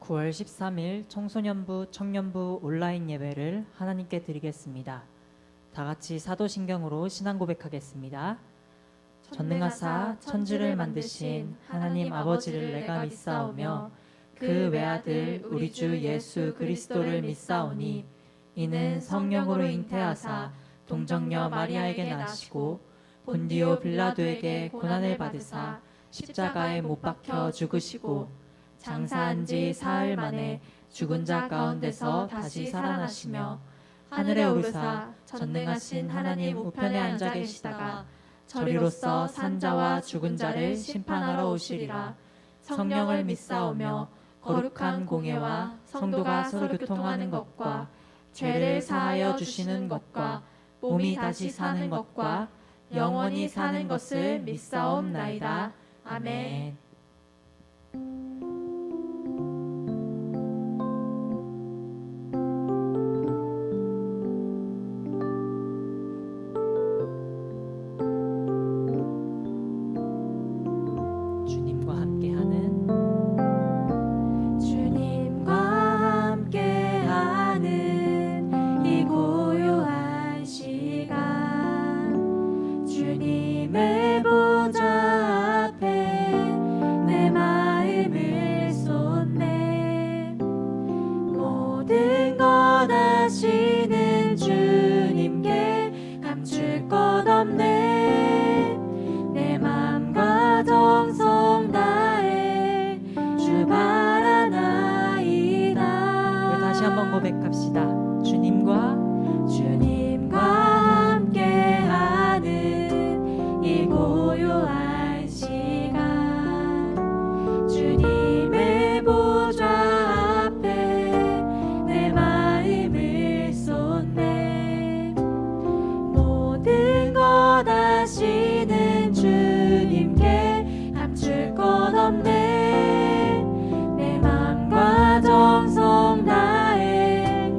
9월 13일 청소년부 청년부 온라인 예배를 하나님께 드리겠습니다. 다 같이 사도신경으로 신앙 고백하겠습니다. 전능하사 천지를 만드신 하나님 아버지를 내가 믿사오며 그 외아들 우리 주 예수 그리스도를 믿사오니 이는 성령으로 잉태하사 동정녀 마리아에게 나시고 본디오 빌라도에게 고난을 받으사 십자가에 못 박혀 죽으시고 장사한 지 사흘 만에 죽은 자 가운데서 다시 살아나시며 하늘에 오르사 전능하신 하나님 우편에 앉아 계시다가 저리로서 산 자와 죽은 자를 심판하러 오시리라. 성령을 믿사오며 거룩한 공예와 성도가 서로 교통하는 것과 죄를 사하여 주시는 것과 몸이 다시 사는 것과 영원히 사는 것을 믿사옵나이다. 아멘. 주님과 함께하는 이 고요한 시간 주님의 보좌 앞에 내 마음을 쏟네. 모든 것 아시는 주님께 감출 것 없네. 내 맘과 정성 다해 주 바라나이다. 우리 다시 한번 고백합시다. 주님과 함께하는 이 고요한 시간 주님의 보좌 앞에 내 마음을 쏟네. 모든 것 아시는 주님께 감출 것 없네. 내 맘과 정성 다해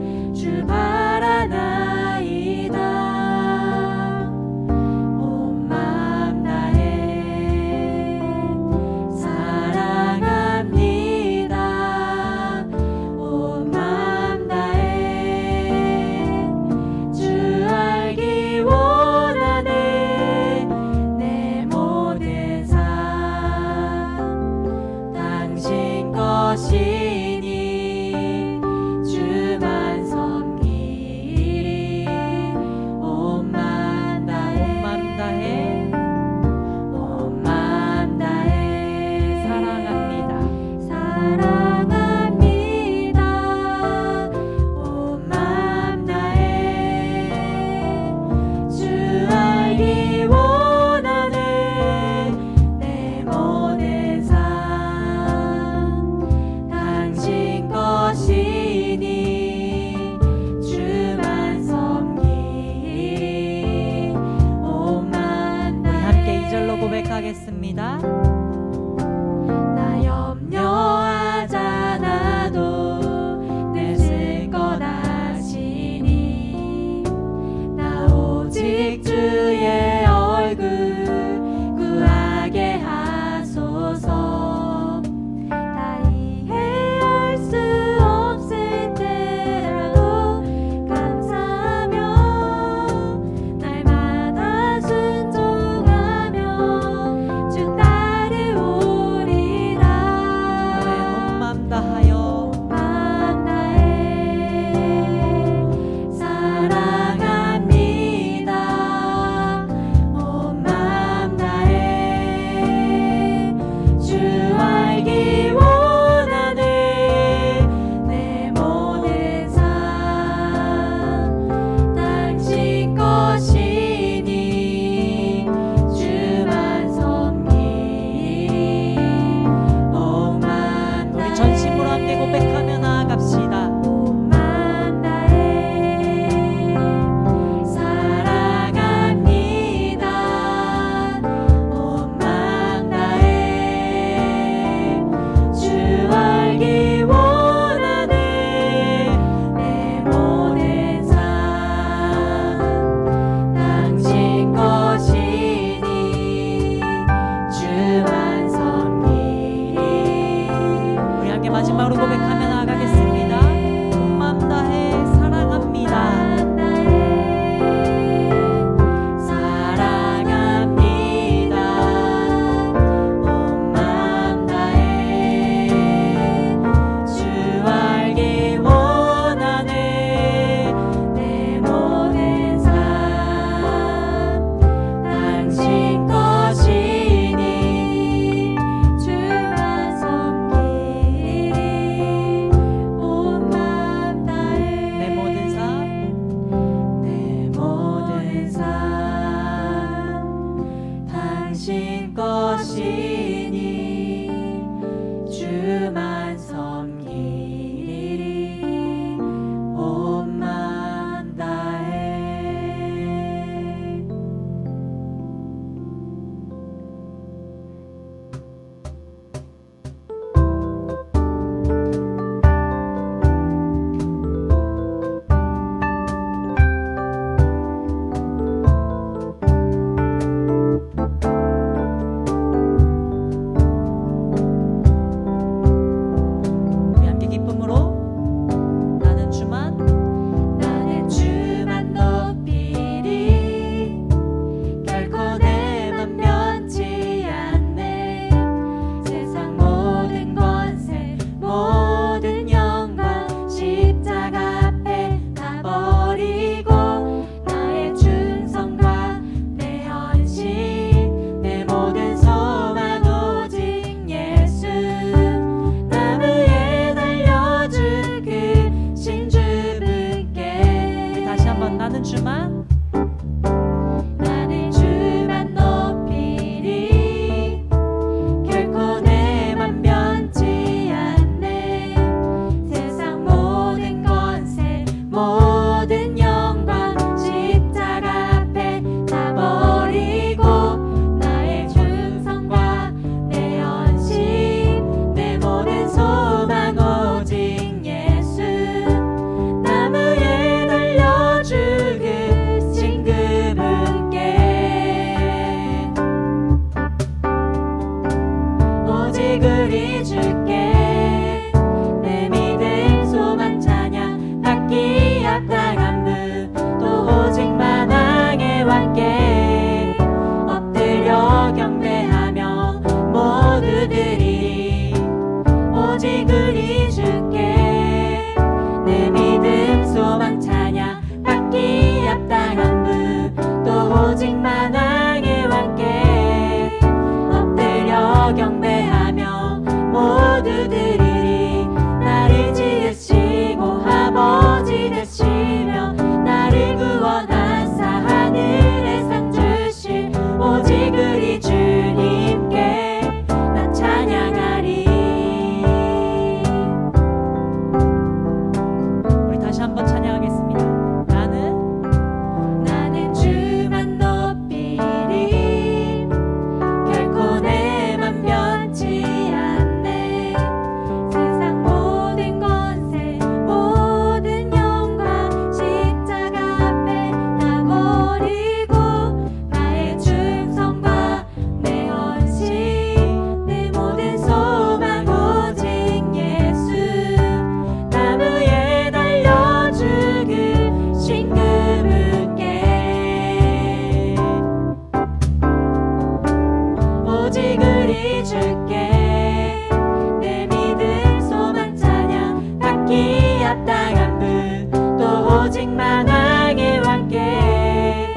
받기 합당한 분또 오직 만왕의 왕께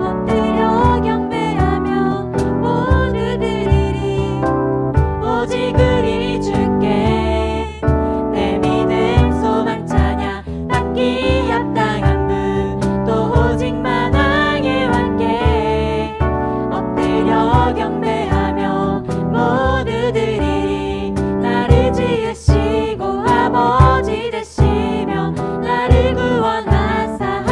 엎드려 경배하며 모두 드리리 오직 우리 주께 내 믿음 소망 찬양 받기 합당한 분또 오직 만왕의 왕께 엎드려 경배하며 모두 드리리 나를 지으시고 아버지 되시며 나를 구원하사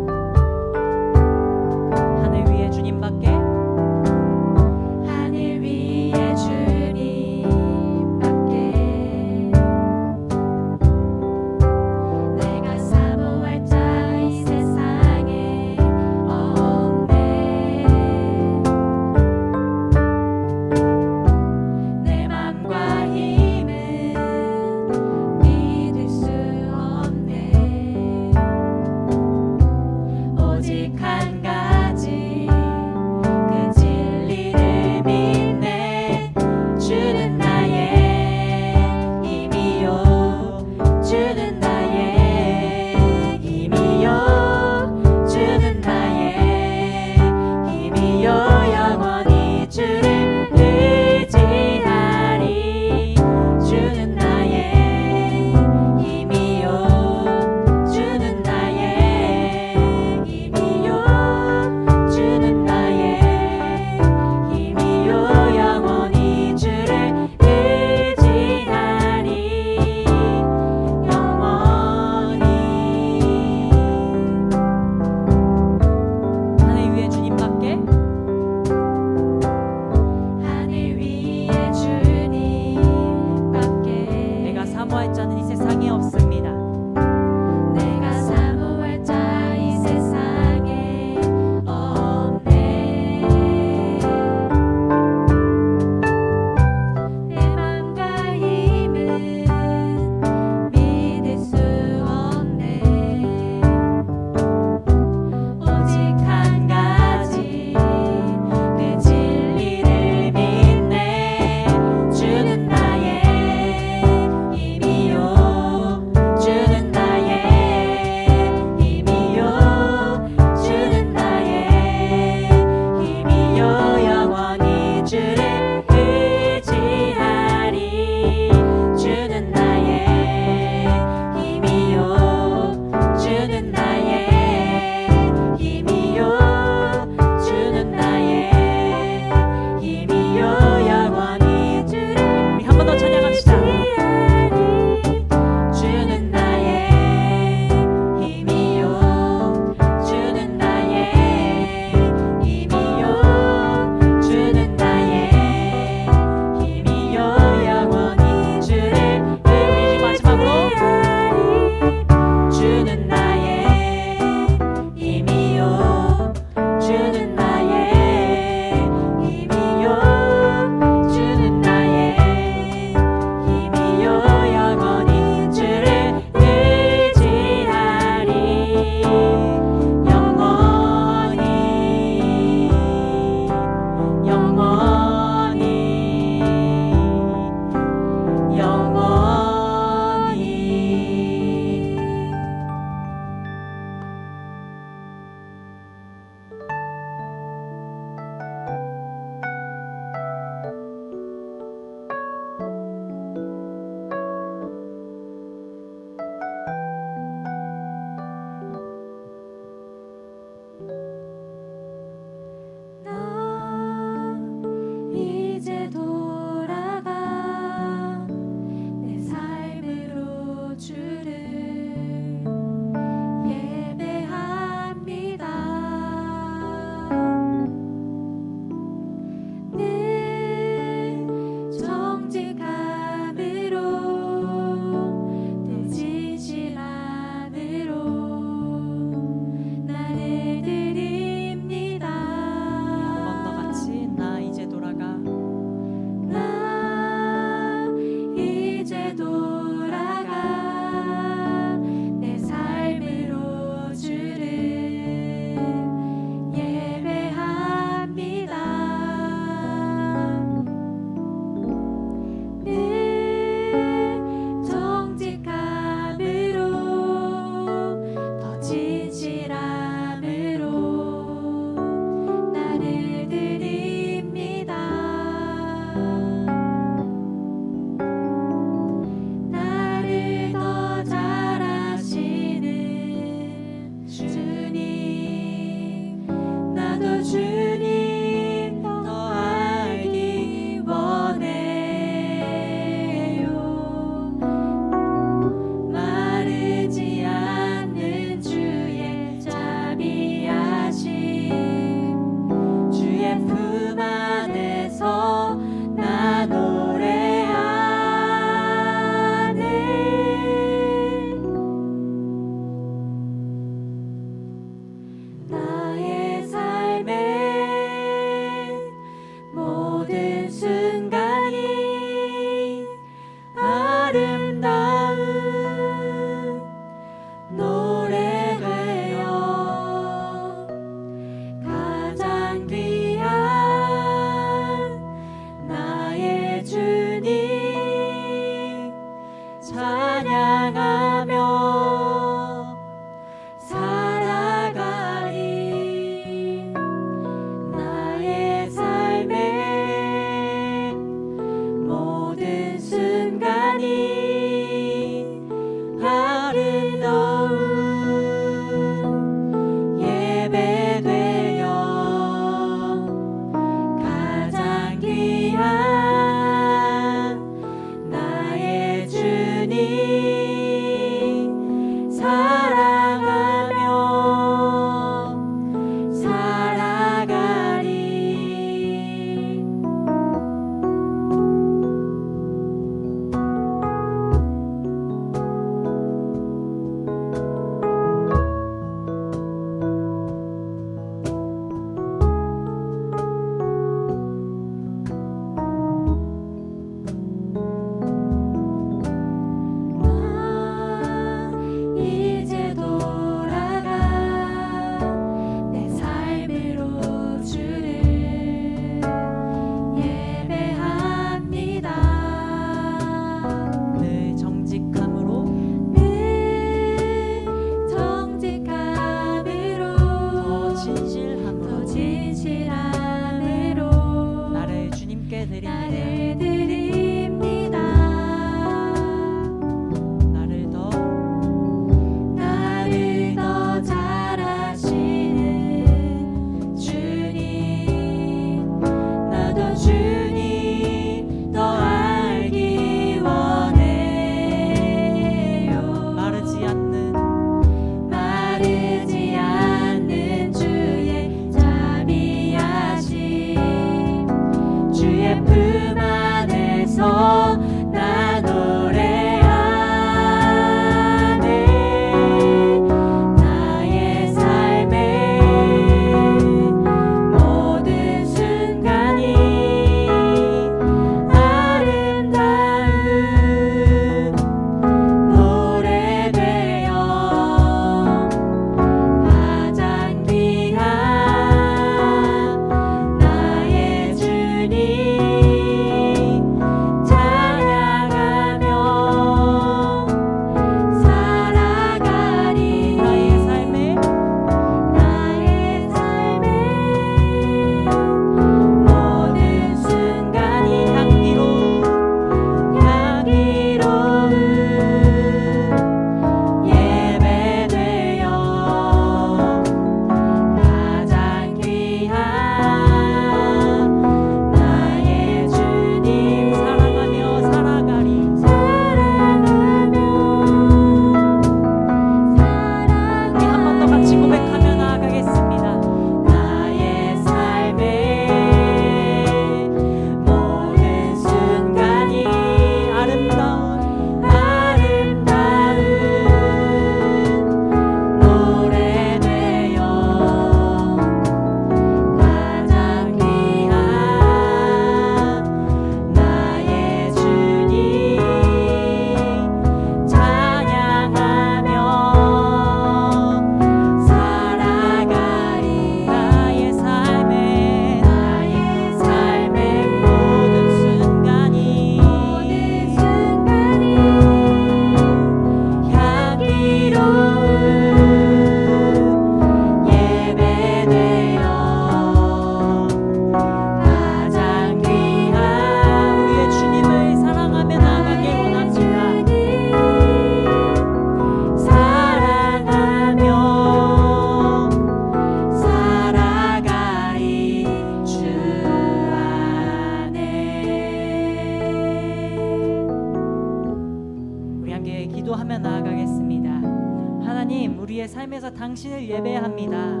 중심에서 당신을 예배합니다.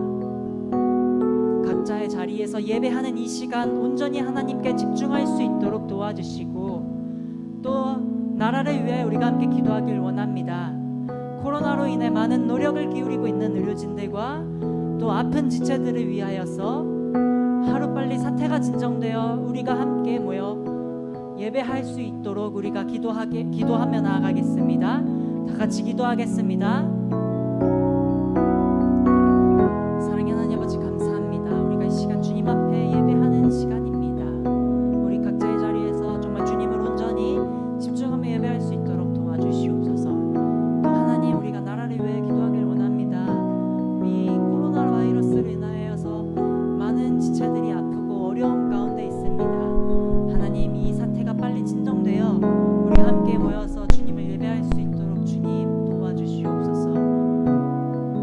각자의 자리에서 예배하는 이 시간 온전히 하나님께 집중할 수 있도록 도와주시고 또 나라를 위해 우리가 함께 기도하길 원합니다. 코로나로 인해 많은 노력을 기울이고 있는 의료진들과 또 아픈 지체들을 위하여서 하루빨리 사태가 진정되어 우리가 함께 모여 예배할 수 있도록 우리가 기도하며 나아가겠습니다. 다 같이 기도하겠습니다. 사랑의 하나님 아버지 감사합니다. 우리가 이 시간 주님 앞에 예배하는 시간입니다. 우리 각자의 자리에서 정말 주님을 온전히 집중하며 예배할 수 있도록 도와주시옵소서. 또 하나님 우리가 나라를 위해 기도하길 원합니다. 이 코로나 바이러스로 인하여서 많은 지체들이 아프고 어려움 가운데 있습니다. 하나님 이 사태가 빨리 진정되어 우리 함께 모여서 주님을 예배할 수 있도록 주님 도와주시옵소서.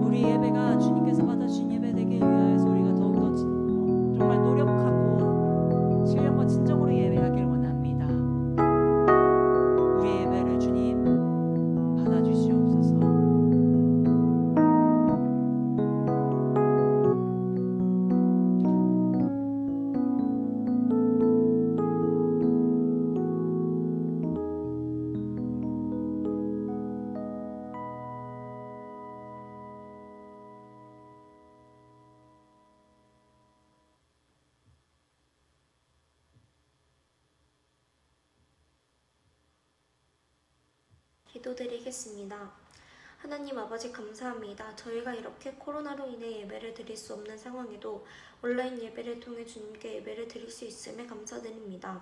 우리 예배가 주님께서 받아주신 예배 되길 위하여서 우리가 더욱더 정말 노력하고 신령과 진정으로 예배하길 원합니다. 우리의 예배를 주님 받아주시옵소서. 기도드리겠습니다. 하나님 아버지 감사합니다. 저희가 이렇게 코로나로 인해 예배를 드릴 수 없는 상황에도 온라인 예배를 통해 주님께 예배를 드릴 수 있음에 감사드립니다.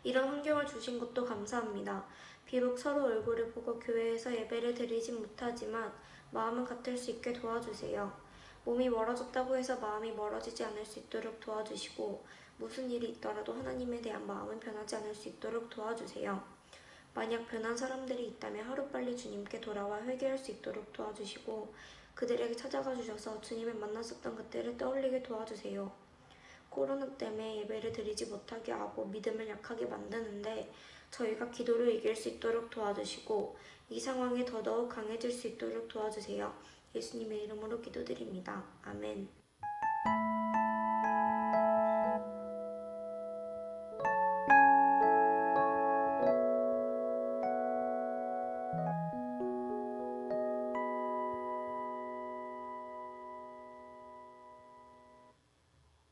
이런 환경을 주신 것도 감사합니다. 비록 서로 얼굴을 보고 교회에서 예배를 드리지 못하지만 마음은 같을 수 있게 도와주세요. 몸이 멀어졌다고 해서 마음이 멀어지지 않을 수 있도록 도와주시고 무슨 일이 있더라도 하나님에 대한 마음은 변하지 않을 수 있도록 도와주세요. 만약 변한 사람들이 있다면 하루빨리 주님께 돌아와 회개할 수 있도록 도와주시고 그들에게 찾아가 주셔서 주님을 만났었던 그때를 떠올리게 도와주세요. 코로나 때문에 예배를 드리지 못하게 하고 믿음을 약하게 만드는데 저희가 기도로 이길 수 있도록 도와주시고 이 상황에 더더욱 강해질 수 있도록 도와주세요. 예수님의 이름으로 기도드립니다. 아멘.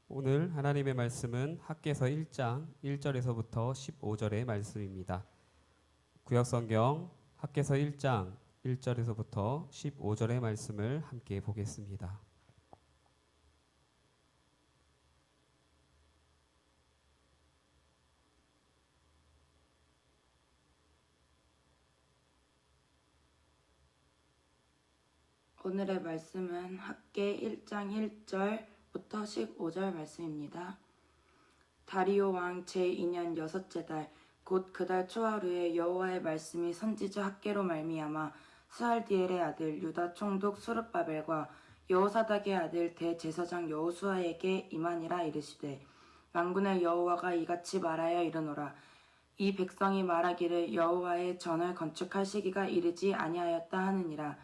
오늘 하나님의 말씀은 학개서 1장 1절에서부터 15절의 말씀입니다. 구약성경 학개서 1장 1절에서부터 15절의 말씀을 함께 보겠습니다. 오늘의 말씀은 학개 1장 1절부터 15절 말씀입니다. 다리오 왕 제2년 여섯째 달 곧 그 달 초하루에 여호와의 말씀이 선지자 학개로 말미암아 스알디엘의 아들 유다 총독 수룹바벨과 여호사닥의 아들 대제사장 여호수아에게 임하니라. 이르시되 만군의 여호와가 이같이 말하여 이르노라. 이 백성이 말하기를 여호와의 전을 건축할 시기가 이르지 아니하였다 하느니라.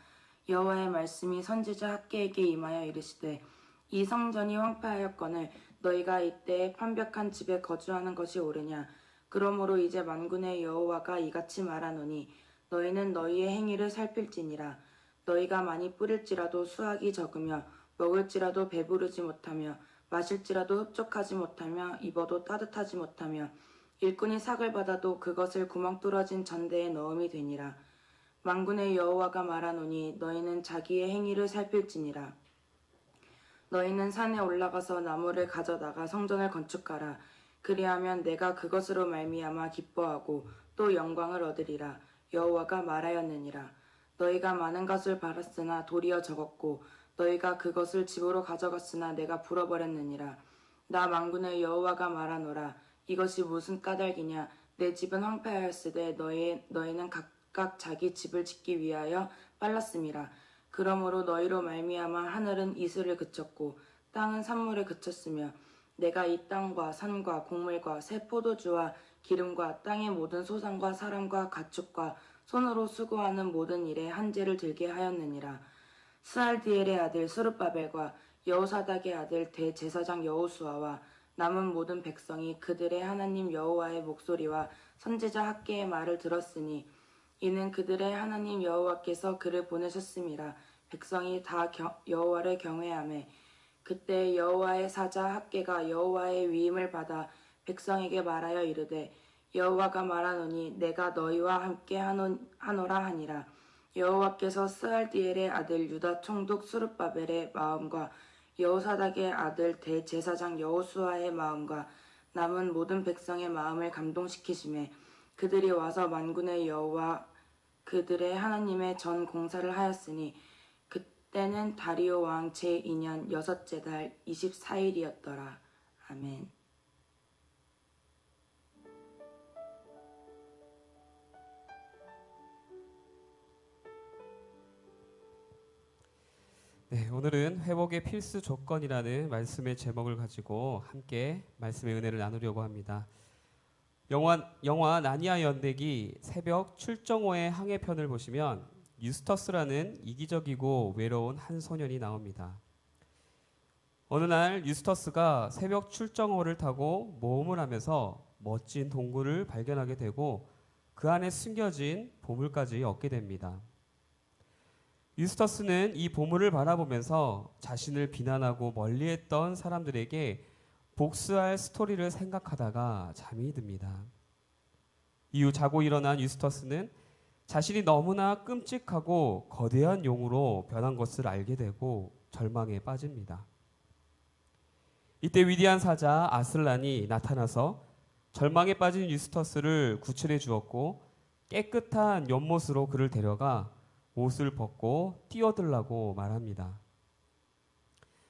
여호와의 말씀이 선지자 학개에게 임하여 이르시되 이 성전이 황폐하였거늘 너희가 이때에 판벽한 집에 거주하는 것이 옳으냐. 그러므로 이제 만군의 여호와가 이같이 말하노니 너희는 너희의 행위를 살필지니라. 너희가 많이 뿌릴지라도 수확이 적으며 먹을지라도 배부르지 못하며 마실지라도 흡족하지 못하며 입어도 따뜻하지 못하며 일꾼이 삭을 받아도 그것을 구멍 뚫어진 전대에 넣음이 되니라. 만군의 여호와가 말하노니 너희는 자기의 행위를 살필지니라. 너희는 산에 올라가서 나무를 가져다가 성전을 건축하라. 그리하면 내가 그것으로 말미암아 기뻐하고 또 영광을 얻으리라. 여호와가 말하였느니라. 너희가 많은 것을 바랐으나 도리어 적었고 너희가 그것을 집으로 가져갔으나 내가 불어버렸느니라. 나 만군의 여호와가 말하노라. 이것이 무슨 까닭이냐. 내 집은 황폐하였으되 너희는 각각 자기 집을 짓기 위하여 빨랐음이라. 그러므로 너희로 말미암아 하늘은 이슬을 그쳤고 땅은 산물을 그쳤으며 내가 이 땅과 산과 곡물과 새 포도주와 기름과 땅의 모든 소산과 사람과 가축과 손으로 수고하는 모든 일에 한재를 들게 하였느니라. 스알디엘의 아들 스룹바벨과 여호사닥의 아들 대제사장 여호수아와 남은 모든 백성이 그들의 하나님 여호와의 목소리와 선지자 학개의 말을 들었으니 이는 그들의 하나님 여호와께서 그를 보내셨음이라. 백성이 다 여호와를 경외하매 그때 여호와의 사자 학개가 여호와의 위임을 받아 백성에게 말하여 이르되 여호와가 말하노니 내가 너희와 함께 하노라 하니라. 여호와께서 스알디엘의 아들 유다 총독 스룹바벨의 마음과 여호사닥의 아들 대제사장 여호수아의 마음과 남은 모든 백성의 마음을 감동시키시매 그들이 와서 만군의 여호와 그들의 하나님의 전 공사를 하였으니 그때는 다리오 왕 제2년 여섯째 달 24일이었더라. 아멘. 네, 오늘은 회복의 필수 조건이라는 말씀의 제목을 가지고 함께 말씀의 은혜를 나누려고 합니다. 영화 나니아 연대기 새벽 출정호의 항해편을 보시면 유스터스라는 이기적이고 외로운 한 소년이 나옵니다. 어느 날 유스터스가 새벽 출정호를 타고 모험을 하면서 멋진 동굴을 발견하게 되고 그 안에 숨겨진 보물까지 얻게 됩니다. 유스터스는 이 보물을 바라보면서 자신을 비난하고 멀리했던 사람들에게 복수할 스토리를 생각하다가 잠이 듭니다. 이후 자고 일어난 유스터스는 자신이 너무나 끔찍하고 거대한 용으로 변한 것을 알게 되고 절망에 빠집니다. 이때 위대한 사자 아슬란이 나타나서 절망에 빠진 유스터스를 구출해 주었고 깨끗한 연못으로 그를 데려가 옷을 벗고 뛰어들라고 말합니다.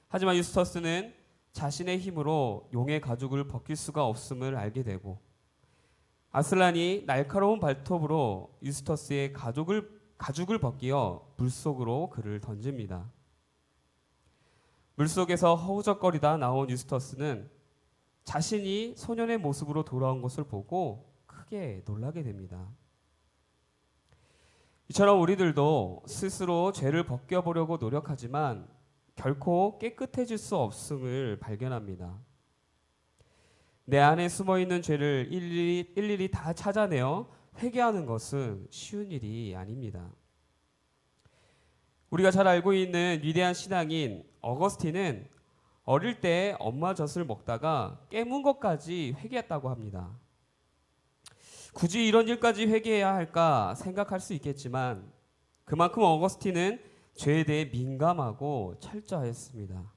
하지만 유스터스는 자신의 힘으로 용의 가죽을 벗길 수가 없음을 알게 되고 아슬란이 날카로운 발톱으로 유스터스의 가죽을 벗기어 물속으로 그를 던집니다. 물속에서 허우적거리다 나온 유스터스는 자신이 소년의 모습으로 돌아온 것을 보고 크게 놀라게 됩니다. 이처럼 우리들도 스스로 죄를 벗겨보려고 노력하지만 결코 깨끗해질 수 없음을 발견합니다. 내 안에 숨어있는 죄를 일일이 다 찾아내어 회개하는 것은 쉬운 일이 아닙니다. 우리가 잘 알고 있는 위대한 신앙인 어거스틴은 어릴 때 엄마 젖을 먹다가 깨문 것까지 회개했다고 합니다. 굳이 이런 일까지 회개해야 할까 생각할 수 있겠지만 그만큼 어거스틴은 죄에 대해 민감하고 철저했습니다.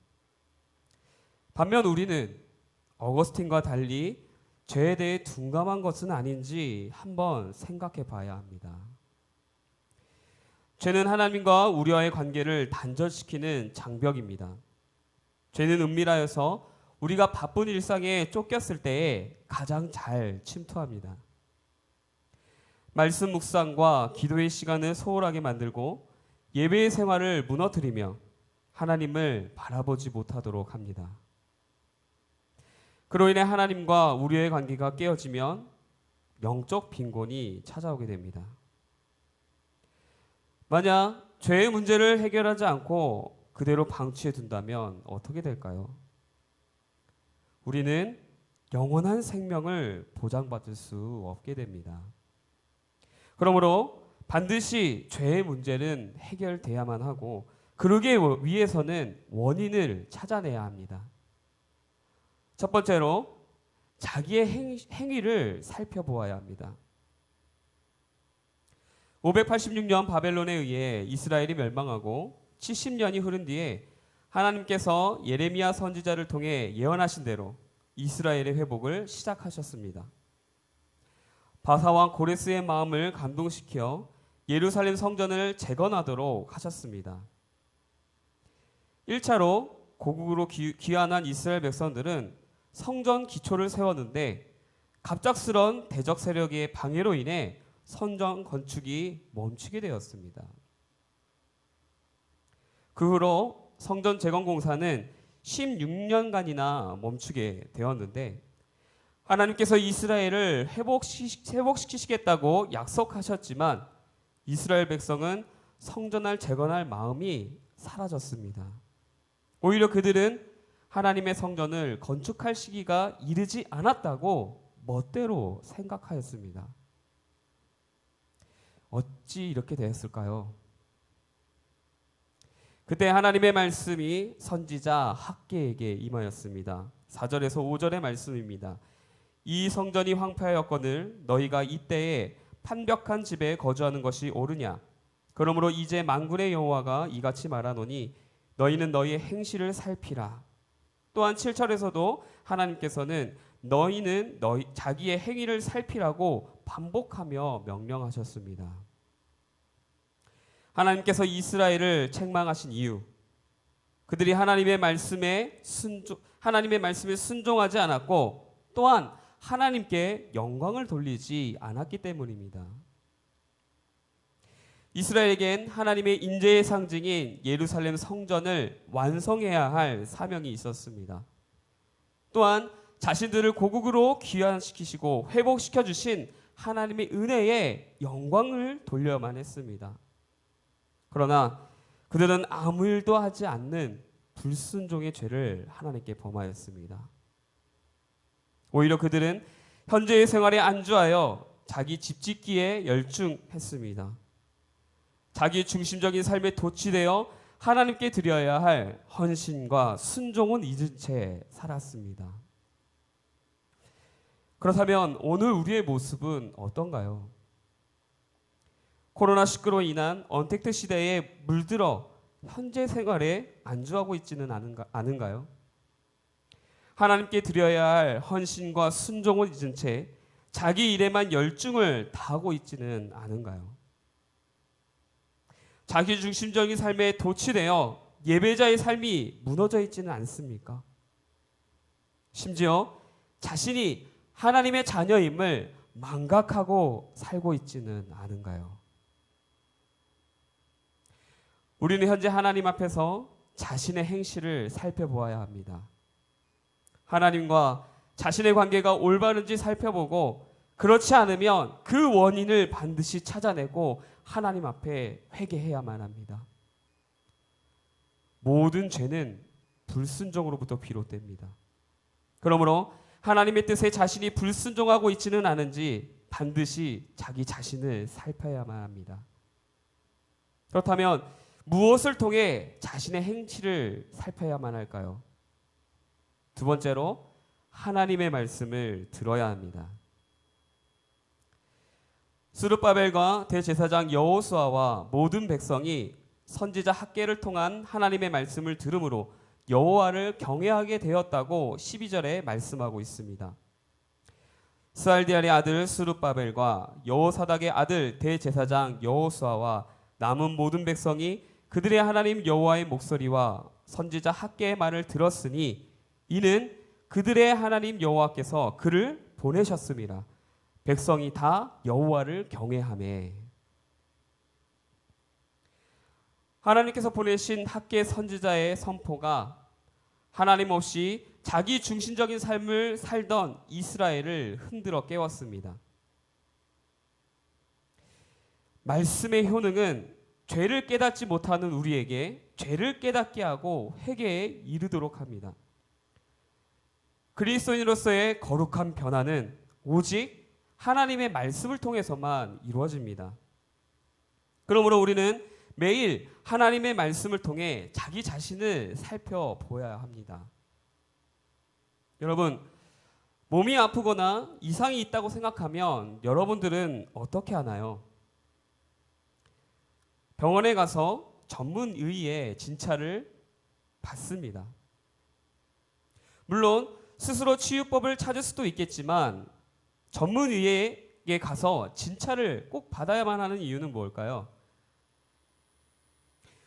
반면 우리는 어거스틴과 달리 죄에 대해 둔감한 것은 아닌지 한번 생각해 봐야 합니다. 죄는 하나님과 우리와의 관계를 단절시키는 장벽입니다. 죄는 은밀하여서 우리가 바쁜 일상에 쫓겼을 때에 가장 잘 침투합니다. 말씀 묵상과 기도의 시간을 소홀하게 만들고 예배의 생활을 무너뜨리며 하나님을 바라보지 못하도록 합니다. 그로 인해 하나님과 우리의 관계가 깨어지면 영적 빈곤이 찾아오게 됩니다. 만약 죄의 문제를 해결하지 않고 그대로 방치해 둔다면 어떻게 될까요? 우리는 영원한 생명을 보장받을 수 없게 됩니다. 그러므로 반드시 죄의 문제는 해결돼야만 하고 그러기 위해서는 원인을 찾아내야 합니다. 첫 번째로 자기의 행위를 살펴보아야 합니다. 586년 바벨론에 의해 이스라엘이 멸망하고 70년이 흐른 뒤에 하나님께서 예레미야 선지자를 통해 예언하신 대로 이스라엘의 회복을 시작하셨습니다. 바사왕 고레스의 마음을 감동시켜 예루살렘 성전을 재건하도록 하셨습니다. 1차로 고국으로 귀환한 이스라엘 백성들은 성전 기초를 세웠는데 갑작스런 대적 세력의 방해로 인해 성전 건축이 멈추게 되었습니다. 그 후로 성전 재건 공사는 16년간이나 멈추게 되었는데 하나님께서 이스라엘을 회복시키시겠다고 약속하셨지만 이스라엘 백성은 성전을 재건할 마음이 사라졌습니다. 오히려 그들은 하나님의 성전을 건축할 시기가 이르지 않았다고 멋대로 생각하였습니다. 어찌 이렇게 되었을까요? 그때 하나님의 말씀이 선지자 학개에게 임하였습니다. 4절에서 5절의 말씀입니다. 이 성전이 황폐하였거늘 너희가 이때에 판벽한 집에 거주하는 것이 옳으냐? 그러므로 이제 만군의 여호와가 이같이 말하노니 너희는 너희의 행실을 살피라. 또한 7절에서도 하나님께서는 너희는 자기의 행위를 살피라고 반복하며 명령하셨습니다. 하나님께서 이스라엘을 책망하신 이유, 그들이 하나님의 말씀에 순종하지 않았고 또한 하나님께 영광을 돌리지 않았기 때문입니다. 이스라엘에겐 하나님의 인재의 상징인 예루살렘 성전을 완성해야 할 사명이 있었습니다. 또한 자신들을 고국으로 귀환시키시고 회복시켜 주신 하나님의 은혜에 영광을 돌려야만 했습니다. 그러나 그들은 아무 일도 하지 않는 불순종의 죄를 하나님께 범하였습니다. 오히려 그들은 현재의 생활에 안주하여 자기 집 짓기에 열중했습니다. 자기 중심적인 삶에 도취되어 하나님께 드려야 할 헌신과 순종은 잊은 채 살았습니다. 그렇다면 오늘 우리의 모습은 어떤가요? 코로나19로 인한 언택트 시대에 물들어 현재 생활에 안주하고 있지는 않은가요? 하나님께 드려야 할 헌신과 순종을 잊은 채 자기 일에만 열중을 다하고 있지는 않은가요? 자기 중심적인 삶에 도취되어 예배자의 삶이 무너져 있지는 않습니까? 심지어 자신이 하나님의 자녀임을 망각하고 살고 있지는 않은가요? 우리는 현재 하나님 앞에서 자신의 행실을 살펴보아야 합니다. 하나님과 자신의 관계가 올바른지 살펴보고 그렇지 않으면 그 원인을 반드시 찾아내고 하나님 앞에 회개해야만 합니다. 모든 죄는 불순종으로부터 비롯됩니다. 그러므로 하나님의 뜻에 자신이 불순종하고 있지는 않은지 반드시 자기 자신을 살펴야만 합니다. 그렇다면 무엇을 통해 자신의 행실을 살펴야만 할까요? 두 번째로 하나님의 말씀을 들어야 합니다. 스룹바벨과 대제사장 여호수아와 모든 백성이 선지자 학개를 통한 하나님의 말씀을 들음으로 여호와를 경외하게 되었다고 12절에 말씀하고 있습니다. 스알디엘의 아들 스룹바벨과 여호사닥의 아들 대제사장 여호수아와 남은 모든 백성이 그들의 하나님 여호와의 목소리와 선지자 학개의 말을 들었으니 이는 그들의 하나님 여호와께서 그를 보내셨습니다. 백성이 다 여호와를 경외하매. 하나님께서 보내신 학개 선지자의 선포가 하나님 없이 자기 중심적인 삶을 살던 이스라엘을 흔들어 깨웠습니다. 말씀의 효능은 죄를 깨닫지 못하는 우리에게 죄를 깨닫게 하고 회개에 이르도록 합니다. 그리스도인으로서의 거룩한 변화는 오직 하나님의 말씀을 통해서만 이루어집니다. 그러므로 우리는 매일 하나님의 말씀을 통해 자기 자신을 살펴보아야 합니다. 여러분, 몸이 아프거나 이상이 있다고 생각하면 여러분들은 어떻게 하나요? 병원에 가서 전문 의의 진찰을 받습니다. 물론 스스로 치유법을 찾을 수도 있겠지만 전문 의에게 가서 진찰을 꼭 받아야만 하는 이유는 뭘까요?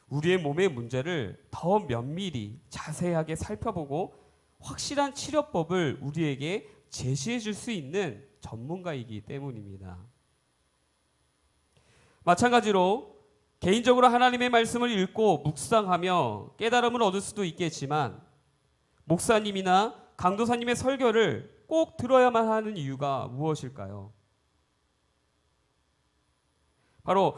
우리의 몸의 문제를 더 면밀히 자세하게 살펴보고 확실한 치료법을 우리에게 제시해 줄 수 있는 전문가이기 때문입니다. 마찬가지로 개인적으로 하나님의 말씀을 읽고 묵상하며 깨달음을 얻을 수도 있겠지만 목사님이나 강도사님의 설교를 꼭 들어야만 하는 이유가 무엇일까요? 바로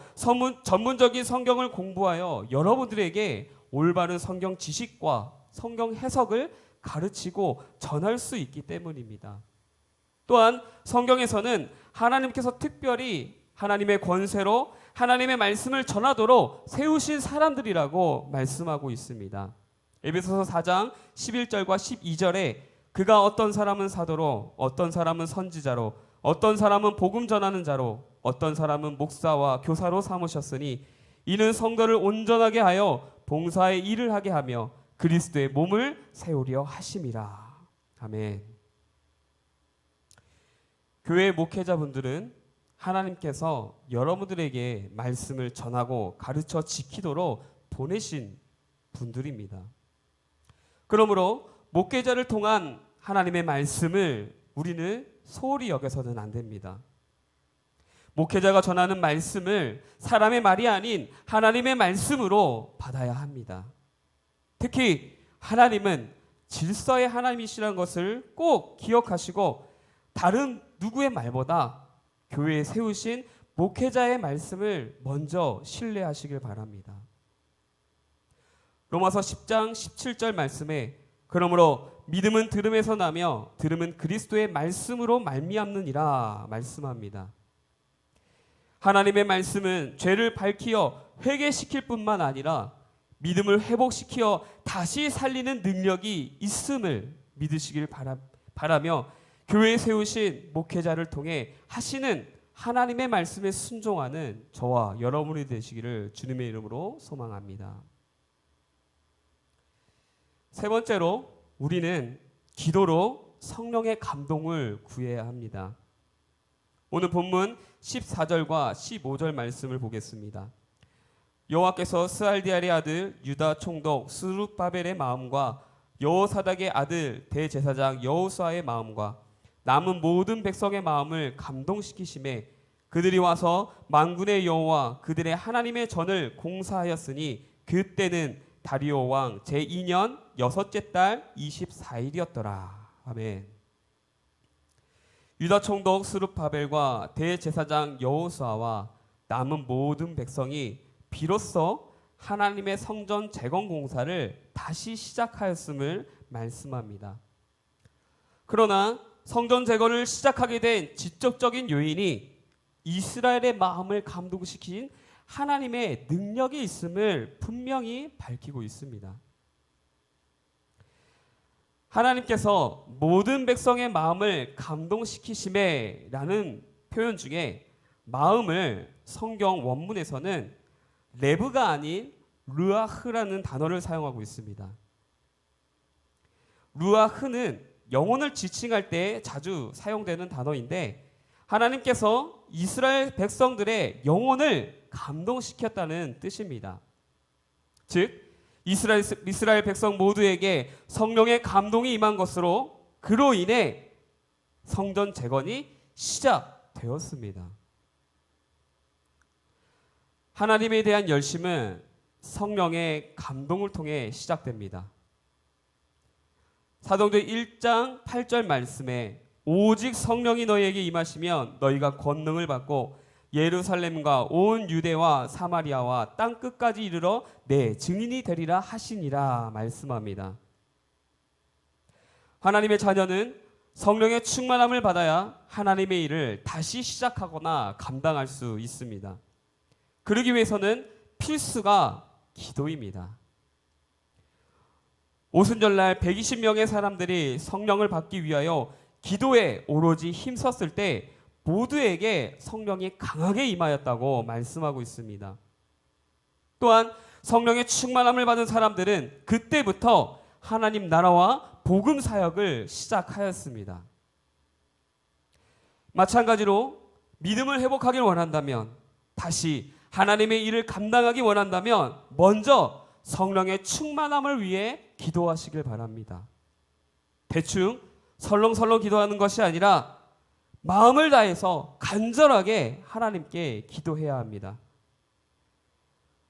전문적인 성경을 공부하여 여러분들에게 올바른 성경 지식과 성경 해석을 가르치고 전할 수 있기 때문입니다. 또한 성경에서는 하나님께서 특별히 하나님의 권세로 하나님의 말씀을 전하도록 세우신 사람들이라고 말씀하고 있습니다. 에베소서 4장 11절과 12절에 그가 어떤 사람은 사도로, 어떤 사람은 선지자로, 어떤 사람은 복음 전하는 자로, 어떤 사람은 목사와 교사로 삼으셨으니 이는 성도를 온전하게 하여 봉사의 일을 하게 하며 그리스도의 몸을 세우려 하심이라. 아멘. 교회 목회자분들은 하나님께서 여러분들에게 말씀을 전하고 가르쳐 지키도록 보내신 분들입니다. 그러므로 목회자를 통한 하나님의 말씀을 우리는 소홀히 여겨서는 안 됩니다. 목회자가 전하는 말씀을 사람의 말이 아닌 하나님의 말씀으로 받아야 합니다. 특히 하나님은 질서의 하나님이시라는 것을 꼭 기억하시고 다른 누구의 말보다 교회에 세우신 목회자의 말씀을 먼저 신뢰하시길 바랍니다. 로마서 10장 17절 말씀에 그러므로 믿음은 들음에서 나며 들음은 그리스도의 말씀으로 말미암느니라 말씀합니다. 하나님의 말씀은 죄를 밝히어 회개시킬 뿐만 아니라 믿음을 회복시키어 다시 살리는 능력이 있음을 믿으시길 바라며 교회에 세우신 목회자를 통해 하시는 하나님의 말씀에 순종하는 저와 여러분이 되시기를 주님의 이름으로 소망합니다. 세 번째로 우리는 기도로 성령의 감동을 구해야 합니다. 오늘 본문 14절과 15절 말씀을 보겠습니다. 여호와께서 스알디엘의 아들 유다 총독 스룹바벨의 마음과 여호사닥의 아들 대제사장 여호수아의 마음과 남은 모든 백성의 마음을 감동시키심에 그들이 와서 만군의 여호와 그들의 하나님의 전을 공사하였으니 그때는 다리오 왕 제2년 여섯째 달 24일이었더라. 아멘. 유다 총독 스룹바벨과 대제사장 여호수아와 남은 모든 백성이 비로소 하나님의 성전 재건 공사를 다시 시작하였음을 말씀합니다. 그러나 성전 재건을 시작하게 된 직접적인 요인이 이스라엘의 마음을 감동시킨 하나님의 능력이 있음을 분명히 밝히고 있습니다. 하나님께서 모든 백성의 마음을 감동시키심에 라는 표현 중에 마음을 성경 원문에서는 레브가 아닌 르아흐라는 단어를 사용하고 있습니다. 르아흐는 영혼을 지칭할 때 자주 사용되는 단어인데 하나님께서 이스라엘 백성들의 영혼을 감동시켰다는 뜻입니다. 즉 이스라엘 백성 모두에게 성령의 감동이 임한 것으로 그로 인해 성전 재건이 시작되었습니다. 하나님에 대한 열심은 성령의 감동을 통해 시작됩니다. 사도행전 1장 8절 말씀에 오직 성령이 너희에게 임하시면 너희가 권능을 받고 예루살렘과 온 유대와 사마리아와 땅 끝까지 이르러 내 증인이 되리라 하시니라 말씀합니다. 하나님의 자녀는 성령의 충만함을 받아야 하나님의 일을 다시 시작하거나 감당할 수 있습니다. 그러기 위해서는 필수가 기도입니다. 오순절날 120명의 사람들이 성령을 받기 위하여 기도에 오로지 힘썼을 때 모두에게 성령이 강하게 임하였다고 말씀하고 있습니다. 또한 성령의 충만함을 받은 사람들은 그때부터 하나님 나라와 복음 사역을 시작하였습니다. 마찬가지로 믿음을 회복하길 원한다면, 다시 하나님의 일을 감당하기 원한다면 먼저 성령의 충만함을 위해 기도하시길 바랍니다. 대충 설렁설렁 기도하는 것이 아니라 마음을 다해서 간절하게 하나님께 기도해야 합니다.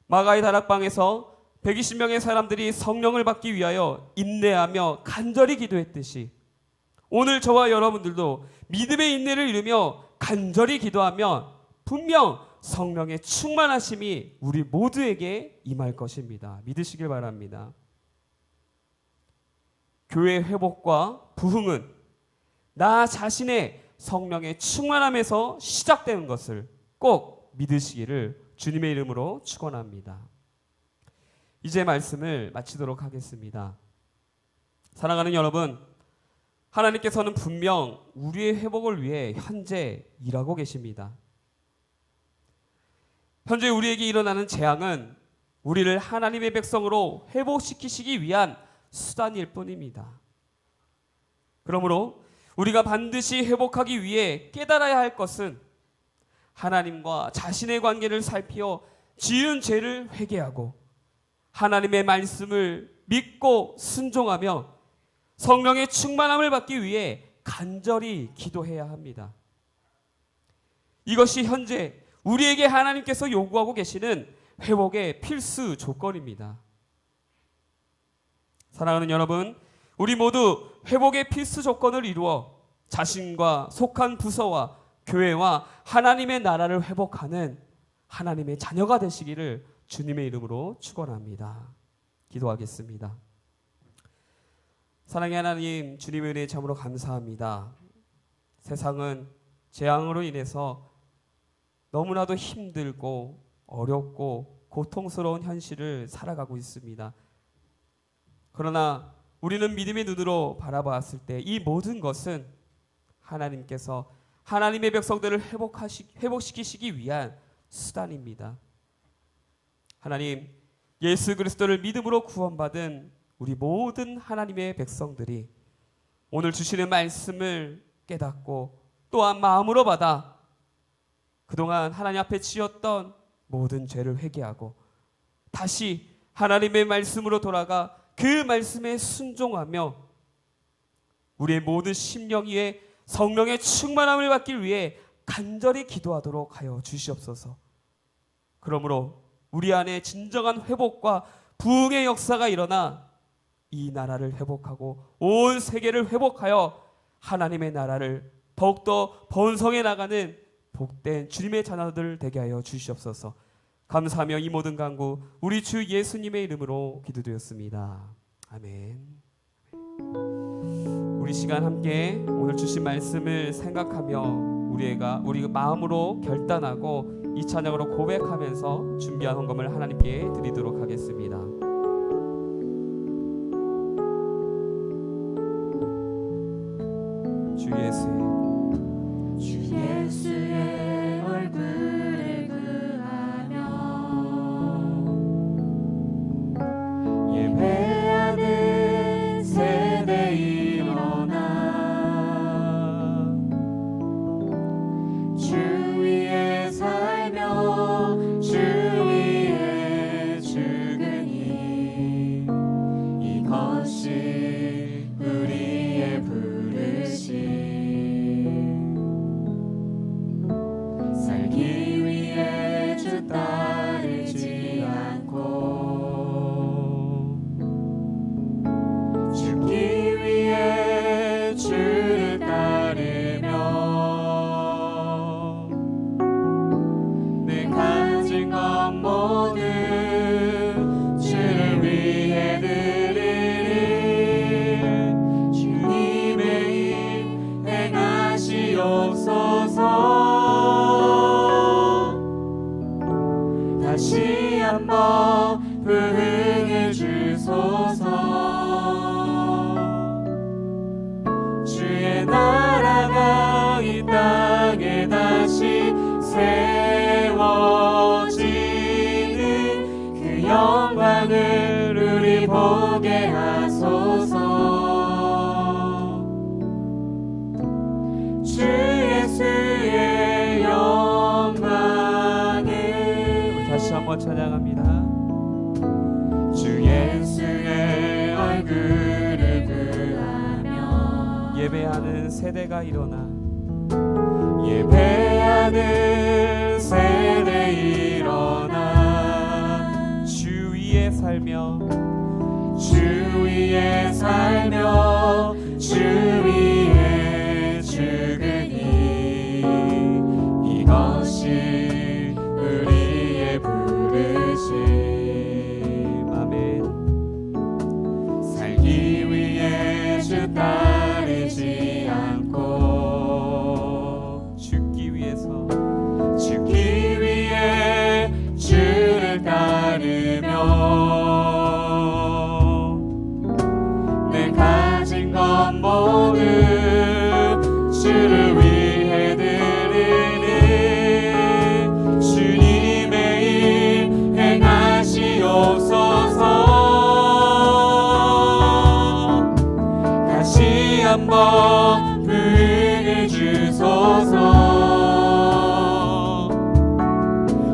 마가의 다락방에서 120명의 사람들이 성령을 받기 위하여 인내하며 간절히 기도했듯이 오늘 저와 여러분들도 믿음의 인내를 이루며 간절히 기도하면 분명 성령의 충만하심이 우리 모두에게 임할 것입니다. 믿으시길 바랍니다. 교회 회복과 부흥은 나 자신의 성령의 충만함에서 시작되는 것을 꼭 믿으시기를 주님의 이름으로 축원합니다. 이제 말씀을 마치도록 하겠습니다. 사랑하는 여러분, 하나님께서는 분명 우리의 회복을 위해 현재 일하고 계십니다. 현재 우리에게 일어나는 재앙은 우리를 하나님의 백성으로 회복시키시기 위한 수단일 뿐입니다. 그러므로 우리가 반드시 회복하기 위해 깨달아야 할 것은 하나님과 자신의 관계를 살피어 지은 죄를 회개하고 하나님의 말씀을 믿고 순종하며 성령의 충만함을 받기 위해 간절히 기도해야 합니다. 이것이 현재 우리에게 하나님께서 요구하고 계시는 회복의 필수 조건입니다. 사랑하는 여러분, 우리 모두 회복의 필수 조건을 이루어 자신과 속한 부서와 교회와 하나님의 나라를 회복하는 하나님의 자녀가 되시기를 주님의 이름으로 축원합니다. 기도하겠습니다. 사랑의 하나님, 주님의 은혜에 참으로 감사합니다. 세상은 재앙으로 인해서 너무나도 힘들고 어렵고 고통스러운 현실을 살아가고 있습니다. 그러나 우리는 믿음의 눈으로 바라봤을 때 이 모든 것은 하나님께서 하나님의 백성들을 회복시키시기 위한 수단입니다. 하나님, 예수 그리스도를 믿음으로 구원받은 우리 모든 하나님의 백성들이 오늘 주시는 말씀을 깨닫고 또한 마음으로 받아 그동안 하나님 앞에 지었던 모든 죄를 회개하고 다시 하나님의 말씀으로 돌아가 그 말씀에 순종하며 우리의 모든 심령 위에 성령의 충만함을 받기 위해 간절히 기도하도록 하여 주시옵소서. 그러므로 우리 안에 진정한 회복과 부흥의 역사가 일어나 이 나라를 회복하고 온 세계를 회복하여 하나님의 나라를 더욱더 번성해 나가는 복된 주님의 자녀들 되게 하여 주시옵소서. 감사하며 이 모든 간구 우리 주 예수님의 이름으로 기도드렸습니다. 아멘. 우리 시간 함께 오늘 주신 말씀을 생각하며 우리가 마음으로 결단하고 이 찬양으로 고백하면서 준비한 헌금을 하나님께 드리도록 하겠습니다. 주 예수의 얼굴을 구하며 예배하는 세대 일어나 주 위에 살며 주 위에 죽으니 이것이 우리의 부르심 살기 위해 주 따르지 않고 죽기 위해 주를 따르며 내 가진 것 모두 주를 위해 드리리 주님의 일 행하시옵소서. 다시 한번 부흥해 주소서. 주의 나라가 이 땅에 다시 세워지는 그 영광을 우리 보게 하소서. 주 예수의 영광을 다시 한번 찬양합니다. 주 예수의 얼굴을 구하며 예배하는 세대가 일어나 예배하는 세대 일어나 주 위에 살며 주 위에 살며 주 위에 죽으니 이것이 따르지 않고 죽기 위해서 죽기 위해 주를 따르며 내 가진 것 모두 주를 위해 드리니 주님의 일 행하시옵소서. 다시 한번 부흥을 주소서.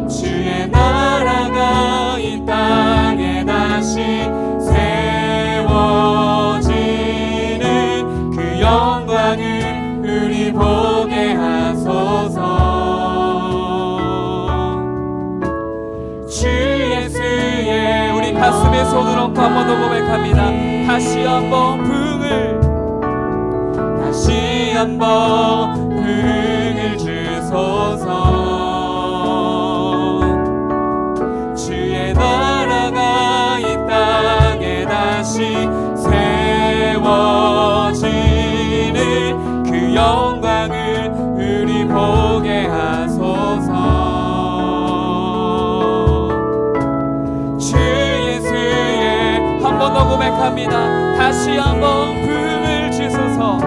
주의 나라가 이 땅에 다시 세워지는 그 영광을 우리 보게 하소서. 주 예수의 우리 가슴에 손을 얹고 한 번 더 고백합니다. 다시 한번 부흥을 다시 한번 부흥을 주소서. 주의 나라가 이 땅에 다시 세워지는 그 영광을 우리 보게 하소서. 주 예수의 한 번 더 고백합니다. 다시 한번 부흥을 주소서.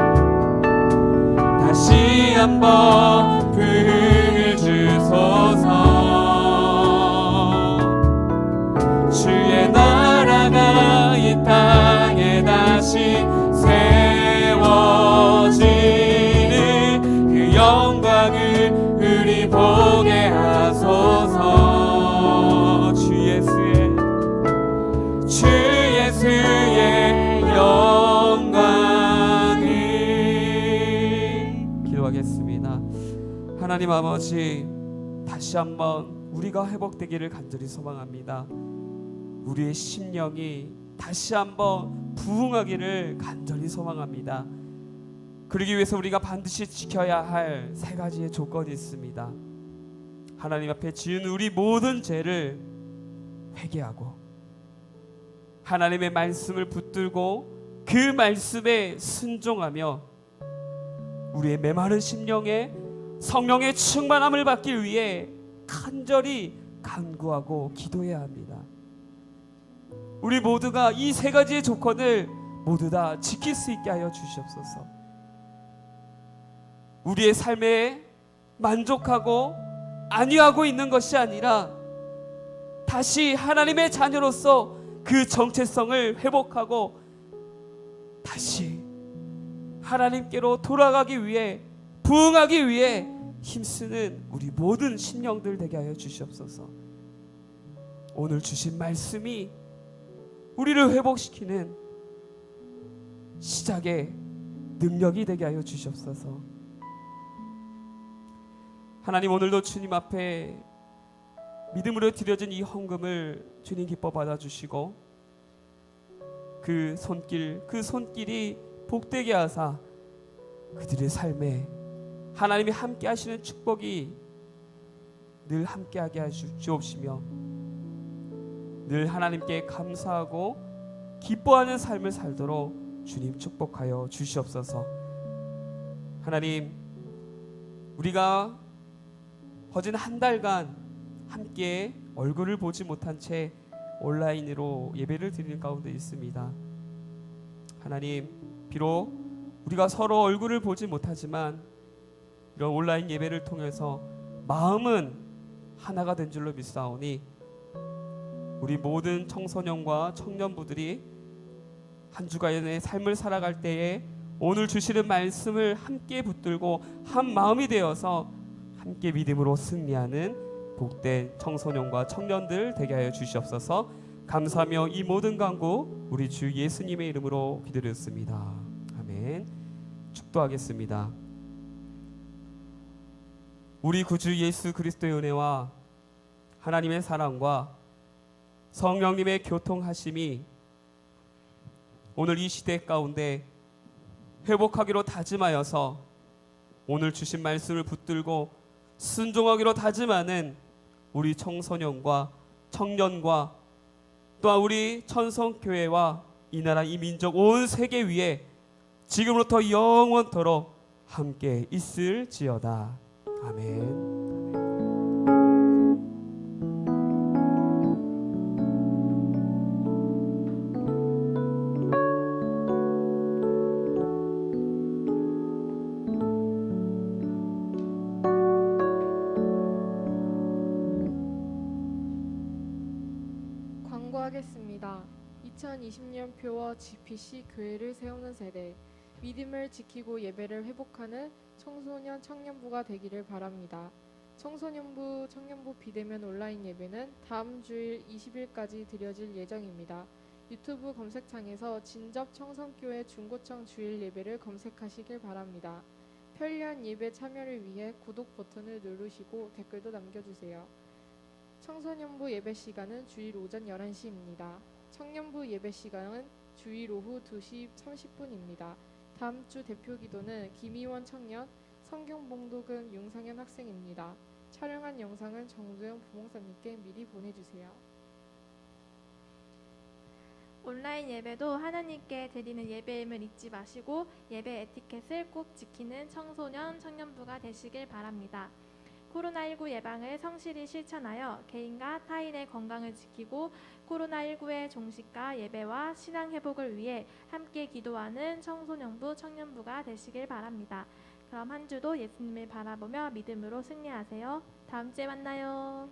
다시 한번 부흥을 주소서. 주의 나라가 이 땅에 다시 세워지는 그 영광을 우리 보게 하소서. 주 예수의 영광을. 기도하겠습니다. 하나님 아버지, 다시 한번 우리가 회복되기를 간절히 소망합니다. 우리의 심령이 다시 한번 부흥하기를 간절히 소망합니다. 그러기 위해서 우리가 반드시 지켜야 할 세 가지의 조건이 있습니다. 하나님 앞에 지은 우리 모든 죄를 회개하고 하나님의 말씀을 붙들고 그 말씀에 순종하며 우리의 메마른 심령에 성령의 충만함을 받기 위해 간절히 간구하고 기도해야 합니다. 우리 모두가 이 세 가지의 조건을 모두 다 지킬 수 있게 하여 주시옵소서. 우리의 삶에 만족하고 안위하고 있는 것이 아니라 다시 하나님의 자녀로서 그 정체성을 회복하고 다시 하나님께로 돌아가기 위해 부흥하기 위해 힘쓰는 우리 모든 심령들 되게 하여 주시옵소서. 오늘 주신 말씀이 우리를 회복시키는 시작의 능력이 되게 하여 주시옵소서. 하나님, 오늘도 주님 앞에 믿음으로 드려진 이 헌금을 주님 기뻐 받아주시고 그 손길이 복되게 하사 그들의 삶에 하나님이 함께 하시는 축복이 늘 함께하게 하시옵시며 늘 하나님께 감사하고 기뻐하는 삶을 살도록 주님 축복하여 주시옵소서. 하나님, 우리가 거진 한 달간 함께 얼굴을 보지 못한 채 온라인으로 예배를 드리는 가운데 있습니다. 하나님, 비록 우리가 서로 얼굴을 보지 못하지만 이런 온라인 예배를 통해서 마음은 하나가 된 줄로 믿사오니 우리 모든 청소년과 청년부들이 한 주간의 삶을 살아갈 때에 오늘 주시는 말씀을 함께 붙들고 한 마음이 되어서 함께 믿음으로 승리하는 복된 청소년과 청년들 되게 하여 주시옵소서. 감사하며 이 모든 간구 우리 주 예수님의 이름으로 기도드렸습니다. 아멘. 축도하겠습니다. 우리 구주 예수 그리스도의 은혜와 하나님의 사랑과 성령님의 교통하심이 오늘 이 시대 가운데 회복하기로 다짐하여서 오늘 주신 말씀을 붙들고 순종하기로 다짐하는 우리 청소년과 청년과 또한 우리 천성교회와 이 나라 이 민족 온 세계 위에 지금부터 영원토록 함께 있을지어다. 아멘. 광고하겠습니다. 2020년 표어 GPC 교회를 세우는 세대, 믿음을 지키고 예배를 회복하는 청소년 청년부가 되기를 바랍니다. 청소년부 청년부 비대면 온라인 예배는 다음 주일 20일까지 드려질 예정입니다. 유튜브 검색창에서 진접 청성교회 중고청 주일 예배를 검색하시길 바랍니다. 편리한 예배 참여를 위해 구독 버튼을 누르시고 댓글도 남겨주세요. 청소년부 예배 시간은 주일 오전 11시입니다. 청년부 예배 시간은 주일 오후 2시 30분입니다. 다음 주 대표 기도는 김희원 청년, 성경봉독은 윤상현 학생입니다. 촬영한 영상은 정두영 부목사님께 미리 보내주세요. 온라인 예배도 하나님께 드리는 예배임을 잊지 마시고 예배 에티켓을 꼭 지키는 청소년, 청년부가 되시길 바랍니다. 코로나19 예방을 성실히 실천하여 개인과 타인의 건강을 지키고 코로나19의 종식과 예배와 신앙 회복을 위해 함께 기도하는 청소년부, 청년부가 되시길 바랍니다. 그럼 한 주도 예수님을 바라보며 믿음으로 승리하세요. 다음 주에 만나요.